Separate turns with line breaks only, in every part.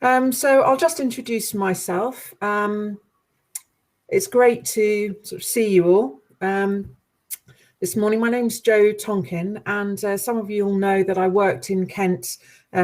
So I'll just introduce myself. It's great to sort of see you all this morning. My name's Jo Tonkin, and some of you will know that I worked in Kent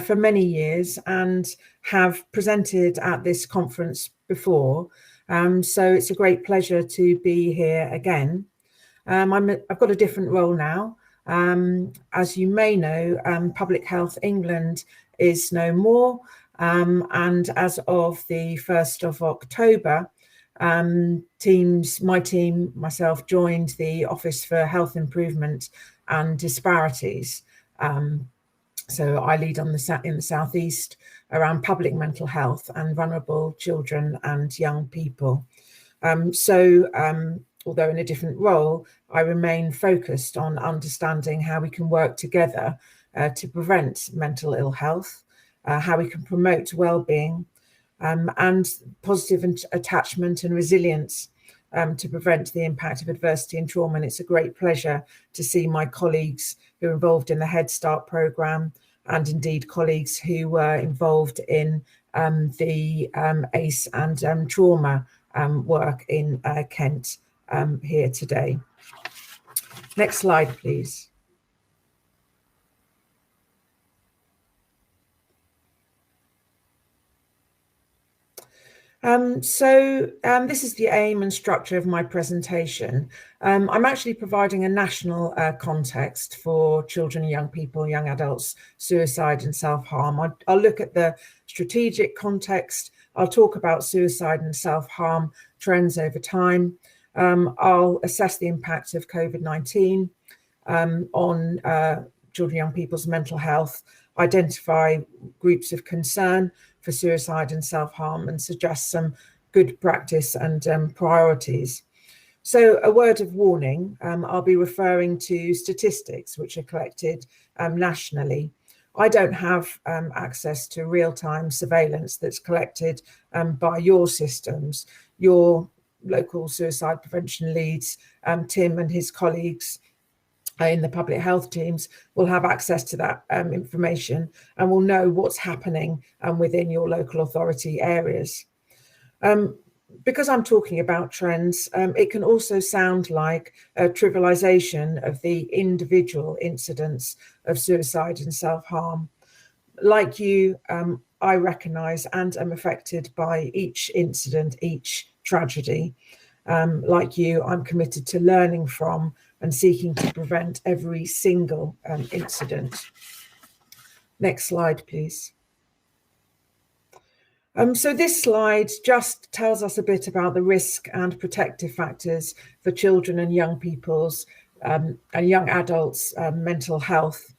for many years and have presented at this conference before. So it's a great pleasure to be here again. I've got a different role now. As you may know, Public Health England is no more. And as of the 1st of October, my team, myself, joined the Office for Health Improvement and Disparities. So I lead in the Southeast around public mental health and vulnerable children and young people. Although in a different role, I remain focused on understanding how we can work together to prevent mental ill health, how we can promote well-being and positive attachment and resilience to prevent the impact of adversity and trauma. And it's a great pleasure to see my colleagues who are involved in the Head Start programme, and indeed colleagues who were involved in the ACE and trauma work in Kent here today. Next slide, please. This is the aim and structure of my presentation. I'm actually providing a national context for children, young people, young adults, suicide and self-harm. I'll look at the strategic context. I'll talk about suicide and self-harm trends over time. I'll assess the impact of COVID-19 on children, young people's mental health, identify groups of concern for suicide and self-harm, and suggest some good practice and priorities. So a word of warning, I'll be referring to statistics which are collected nationally. I don't have access to real-time surveillance that's collected by your systems. Your local suicide prevention leads, Tim and his colleagues in the public health teams will have access to that information and will know what's happening within your local authority areas. Because I'm talking about trends, it can also sound like a trivialization of the individual incidents of suicide and self-harm. Like you, I recognise and am affected by each incident, each tragedy. Like you, I'm committed to learning from and seeking to prevent every single incident. Next slide, please. So this slide just tells us a bit about the risk and protective factors for children and young people's and young adults' mental health.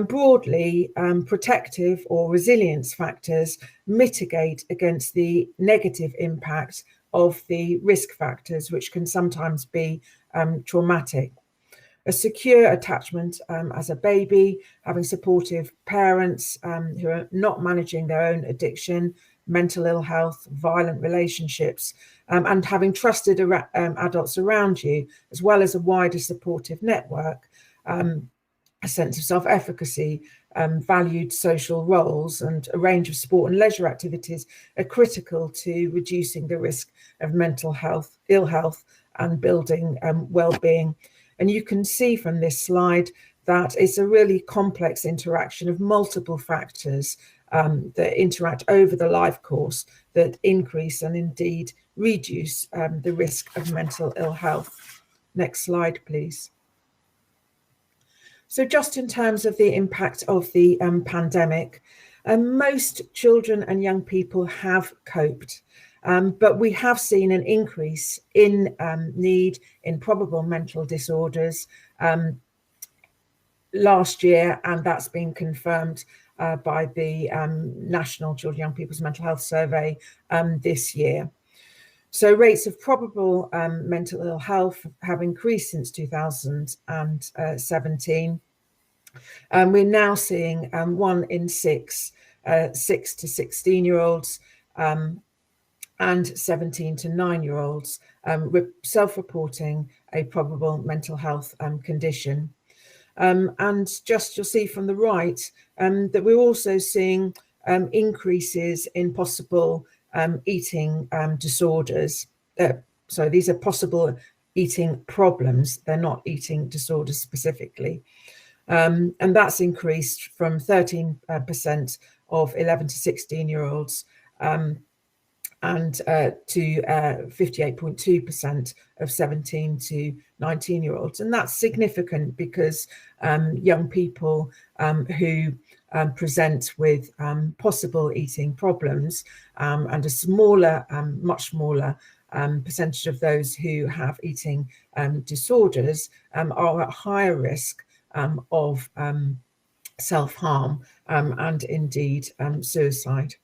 Broadly, protective or resilience factors mitigate against the negative impact of the risk factors, which can sometimes be traumatic. A secure attachment as a baby, having supportive parents who are not managing their own addiction, mental ill health, violent relationships, and having trusted adults around you, as well as a wider supportive network, a sense of self-efficacy, valued social roles, and a range of sport and leisure activities are critical to reducing the risk of mental health, ill health, and building well-being. And you can see from this slide that it's a really complex interaction of multiple factors that interact over the life course that increase and indeed reduce the risk of mental ill health. Next slide, please. So just in terms of the impact of the pandemic, most children and young people have coped. But we have seen an increase in need in probable mental disorders last year, and that's been confirmed by the National Children and Young People's Mental Health Survey this year. So rates of probable mental ill health have increased since 2017. We're now seeing 1 in 6 6 to 16-year-olds and 17 to 9-year-olds self-reporting a probable mental health condition. And just you'll see from the right that we're also seeing increases in possible eating disorders. So these are possible eating problems. They're not eating disorders specifically. And that's increased from 13% of 11 to 16-year-olds and to 58.2% of 17 to 19-year-olds. And that's significant because young people who present with possible eating problems and a smaller, much smaller percentage of those who have eating disorders are at higher risk of self-harm and indeed suicide.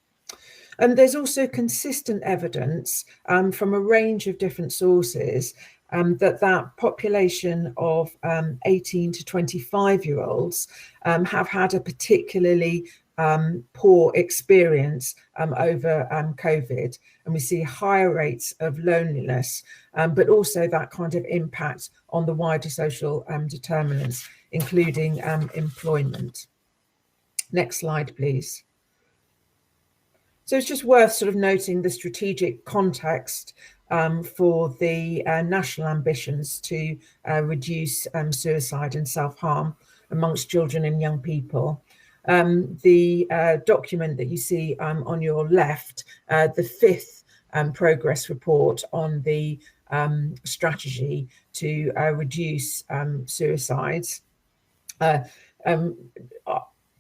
And there's also consistent evidence from a range of different sources that population of 18 to 25-year-olds have had a particularly poor experience over COVID. And we see higher rates of loneliness, but also that kind of impact on the wider social determinants, including employment. Next slide, please. So it's just worth sort of noting the strategic context for the national ambitions to reduce suicide and self-harm amongst children and young people. The document that you see on your left, the fifth progress report on the strategy to reduce suicides,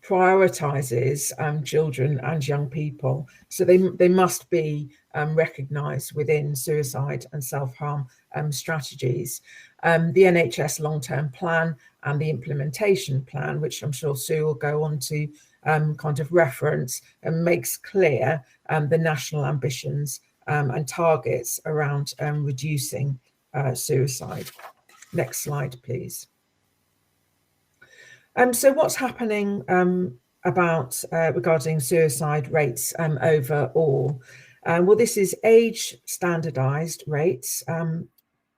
prioritizes children and young people. So they must be recognised within suicide and self-harm strategies. The NHS long-term plan and the implementation plan, which I'm sure Sue will go on to kind of reference, and makes clear the national ambitions and targets around reducing suicide. Next slide, please. So what's happening regarding suicide rates overall? Well, this is age standardised rates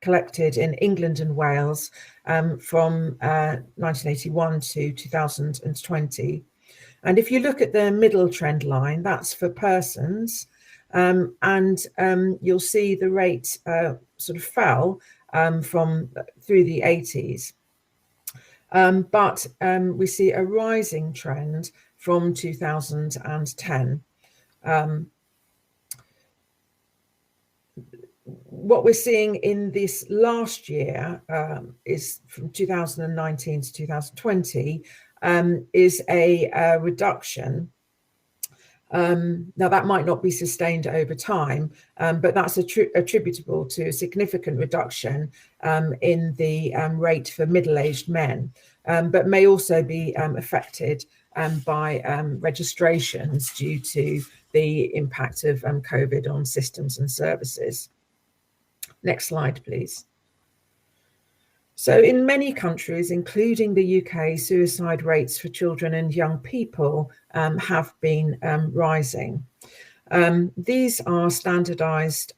collected in England and Wales from 1981 to 2020. And if you look at the middle trend line, that's for persons, and you'll see the rate sort of fell through the 80s. But we see a rising trend from 2010. What we're seeing in this last year is from 2019 to 2020 is a reduction. Now that might not be sustained over time, but that's attributable to a significant reduction in the rate for middle-aged men, but may also be affected by registrations due to the impact of COVID on systems and services. Next slide, please. So in many countries, including the UK, suicide rates for children and young people have been rising. These are standardised,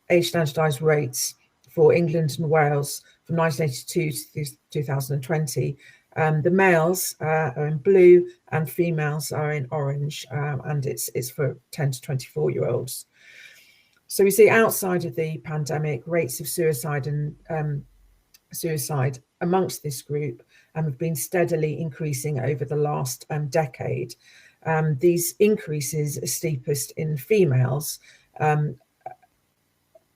age-standardised rates for England and Wales from 1982 to 2020. The males are in blue and females are in orange, and it's for 10 to 24-year-olds. So we see outside of the pandemic, rates of suicide and suicide amongst this group have been steadily increasing over the last decade. These increases are steepest in females,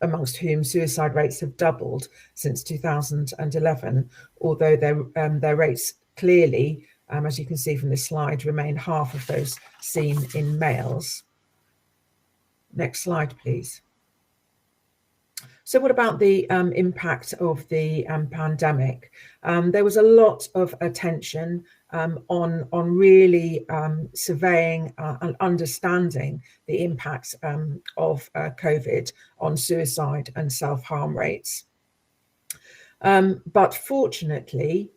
amongst whom suicide rates have doubled since 2011, although their rates clearly, as you can see from this slide, remain half of those seen in males. Next slide, please. So what about the impact of the pandemic? There was a lot of attention on really surveying and understanding the impact of COVID on suicide and self-harm rates. But fortunately,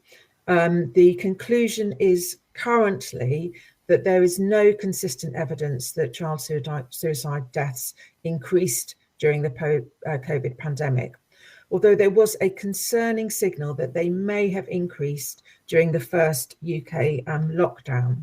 the conclusion is currently that there is no consistent evidence that child suicide deaths increased during the COVID pandemic, although there was a concerning signal that they may have increased during the first UK lockdown.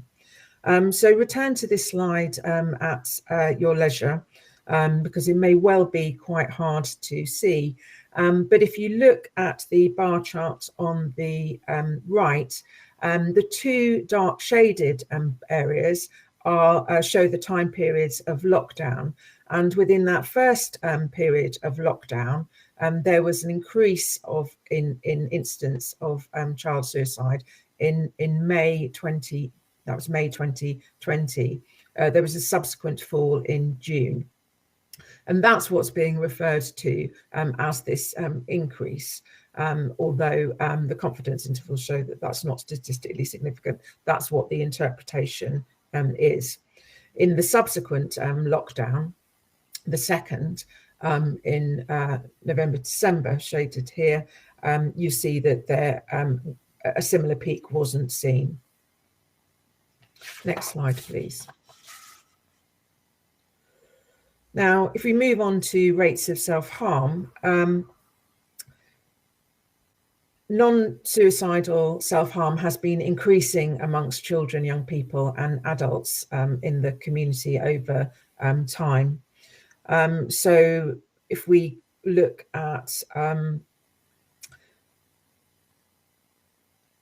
So return to this slide at your leisure, because it may well be quite hard to see. But if you look at the bar chart on the right, the two dark shaded areas show the time periods of lockdown. And within that first period of lockdown, there was an increase in incidence of child suicide in May 2020. There was a subsequent fall in June. And that's what's being referred to as this increase. Although the confidence intervals show that that's not statistically significant, that's what the interpretation is. In the subsequent lockdown, the second, in November, December, shaded here, you see that a similar peak wasn't seen. Next slide, please. Now, if we move on to rates of self-harm, non-suicidal self-harm has been increasing amongst children, young people and adults in the community over time. So if we look at,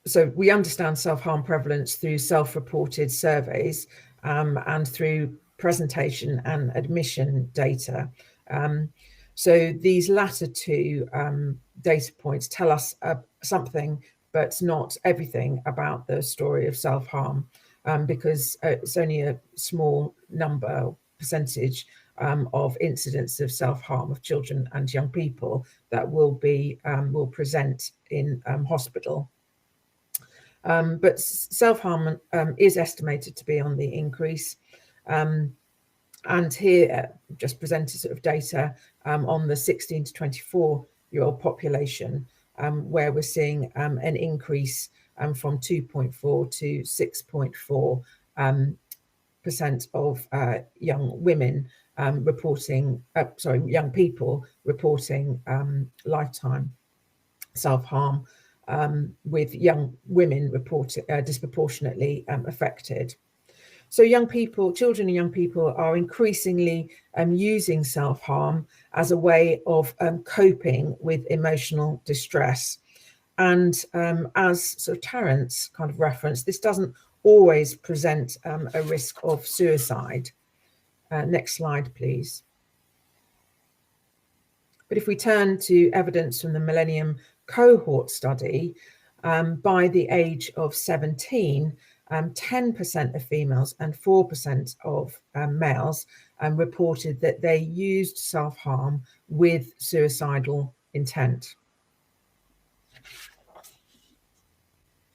so we understand self-harm prevalence through self-reported surveys and through presentation and admission data. So these latter two data points tell us something, but not everything about the story of self-harm, because it's only a small number, percentage of incidents of self-harm of children and young people that will present in hospital. But self-harm is estimated to be on the increase. And here, just presented sort of data on the 16 to 24-year-old population, where we're seeing an increase from 2.4 to 6.4% of young women young people reporting lifetime self-harm, with young women disproportionately affected. So children and young people are increasingly using self-harm as a way of coping with emotional distress. And as sort of Terence kind of referenced, this doesn't always present a risk of suicide. Next slide, please. But if we turn to evidence from the Millennium Cohort Study, by the age of 17, 10% of females and 4% of males reported that they used self-harm with suicidal intent.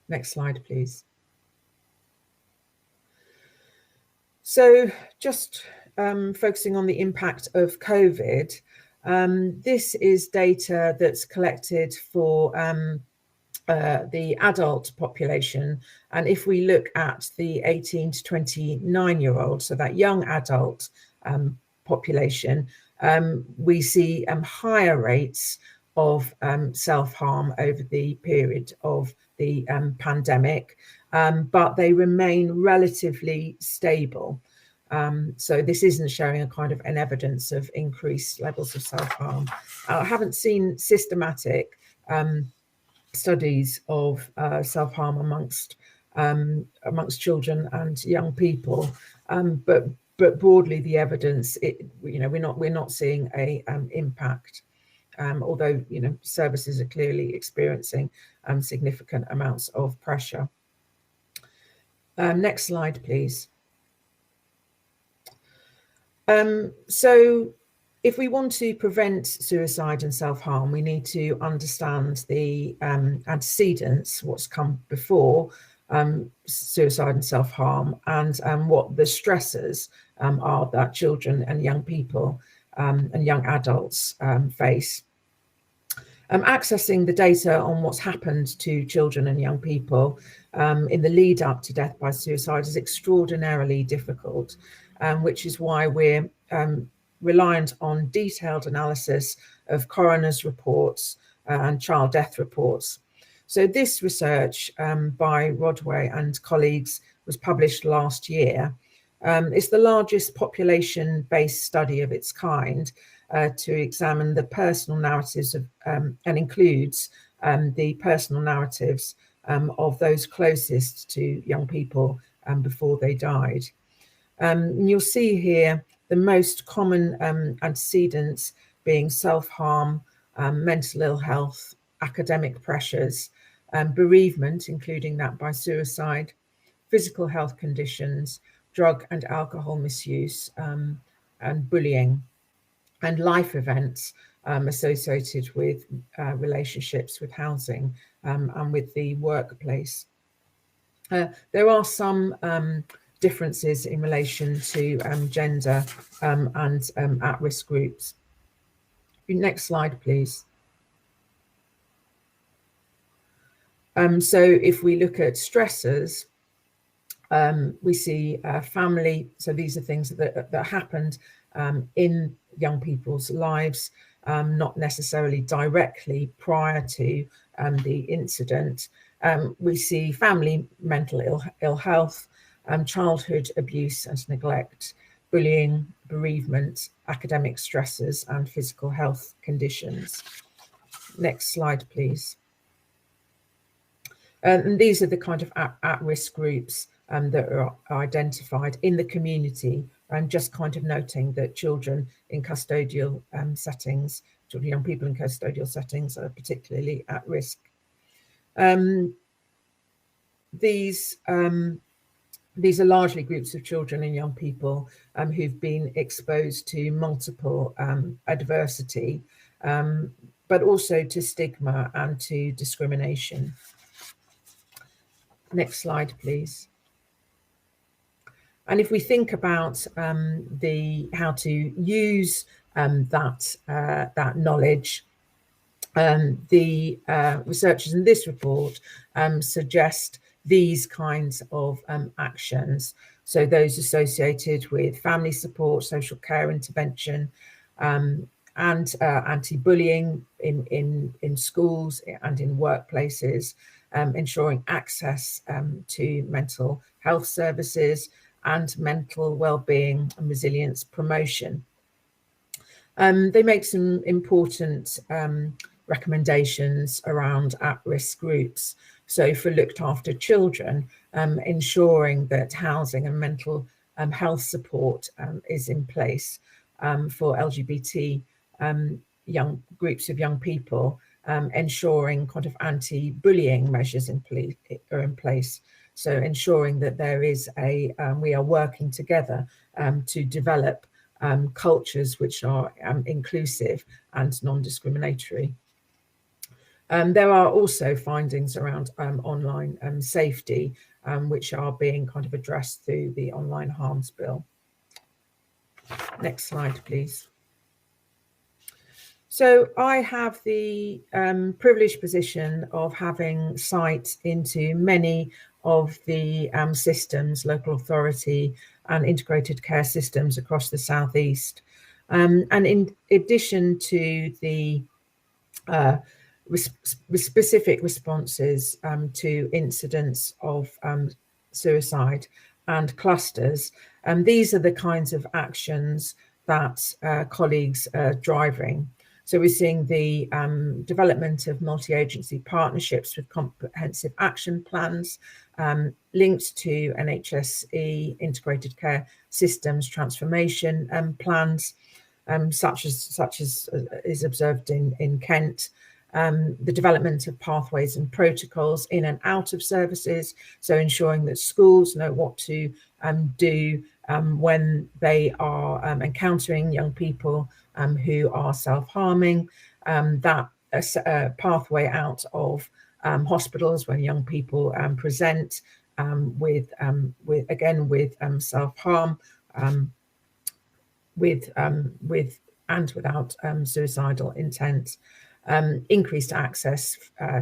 Next slide, please. So just focusing on the impact of COVID, this is data that's collected for the adult population. And if we look at the 18 to 29-year-old, so that young adult population, we see higher rates of self-harm over the period of the pandemic, but they remain relatively stable. So this isn't showing a kind of an evidence of increased levels of self-harm. I haven't seen systematic studies of self-harm amongst children and young people, but broadly the evidence, we're not seeing a impact, although services are clearly experiencing significant amounts of pressure. Next slide, please. So if we want to prevent suicide and self-harm, we need to understand the antecedents, what's come before suicide and self-harm, and what the stressors are that children and young people and young adults face. Accessing the data on what's happened to children and young people in the lead up to death by suicide is extraordinarily difficult, which is why we're reliant on detailed analysis of coroner's reports and child death reports. So this research by Medway and colleagues was published last year. It's the largest population-based study of its kind to examine the personal narratives of, and includes the personal narratives of those closest to young people before they died. And you'll see here the most common antecedents being self-harm, mental ill health, academic pressures, bereavement, including that by suicide, physical health conditions, drug and alcohol misuse, and bullying, and life events associated with relationships, with housing, and with the workplace. There are some differences in relation to gender and at-risk groups. Next slide, please. So if we look at stressors, we see family. So these are things that happened in young people's lives, not necessarily directly prior to the incident. We see family mental ill health, childhood abuse and neglect, bullying, bereavement, academic stresses, and physical health conditions. Next slide, please. And these are the kind of at-risk groups that are identified in the community, and just kind of noting that children in custodial settings, children, young people in custodial settings are particularly at risk. These are largely groups of children and young people who've been exposed to multiple adversity, but also to stigma and to discrimination. Next slide, please. And if we think about how to use that knowledge, the researchers in this report suggest these kinds of actions. So those associated with family support, social care intervention, and anti-bullying in schools and in workplaces, ensuring access to mental health services and mental well-being and resilience promotion. They make some important recommendations around at-risk groups. So for looked after children, ensuring that housing and mental health support is in place for LGBT young groups of young people, ensuring kind of anti-bullying measures are in place. So ensuring that there is we are working together to develop cultures which are inclusive and non-discriminatory. There are also findings around online safety, which are being kind of addressed through the Online Harms Bill. Next slide, please. So I have the privileged position of having sight into many of the systems, local authority and integrated care systems across the Southeast. And in addition to the specific responses to incidents of suicide and clusters, these are the kinds of actions that colleagues are driving. So we're seeing the development of multi-agency partnerships with comprehensive action plans linked to NHSE integrated care systems transformation plans, such as is observed in Kent. The development of pathways and protocols in and out of services, so ensuring that schools know what to do when they are encountering young people who are self-harming, that pathway out of hospitals when young people present with self-harm, with and without suicidal intent. Increased access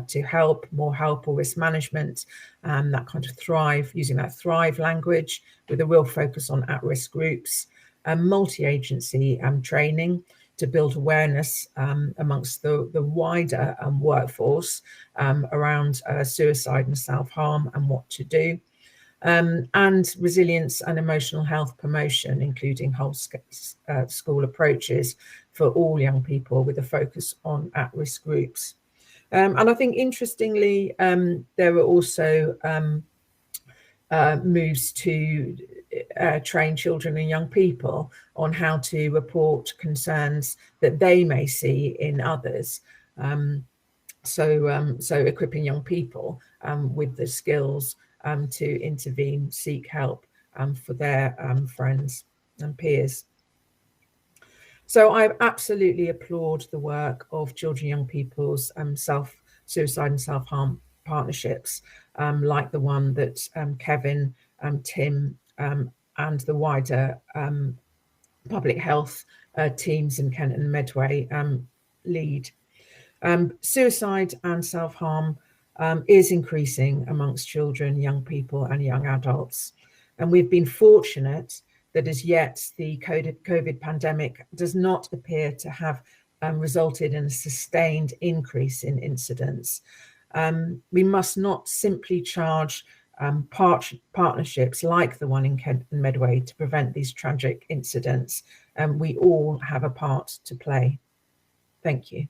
to help, more help or risk management, that kind of thrive, using that thrive language with a real focus on at-risk groups, multi-agency training. to build awareness amongst the wider workforce around suicide and self-harm and what to do. And resilience and emotional health promotion, including whole school approaches for all young people with a focus on at-risk groups. And I think, interestingly, there were also moves to train children and young people on how to report concerns that they may see in others. So equipping young people with the skills to intervene, seek help for their friends and peers. So I absolutely applaud the work of children, young people's suicide and self-harm partnerships, like the one that Kevin, Tim, and the wider public health teams in Kent and Medway lead. Suicide and self-harm is increasing amongst children, young people and young adults. And we've been fortunate that as yet the COVID pandemic does not appear to have resulted in a sustained increase in incidents. We must not simply charge partnerships like the one in Kent and Medway to prevent these tragic incidents. We all have a part to play. Thank you.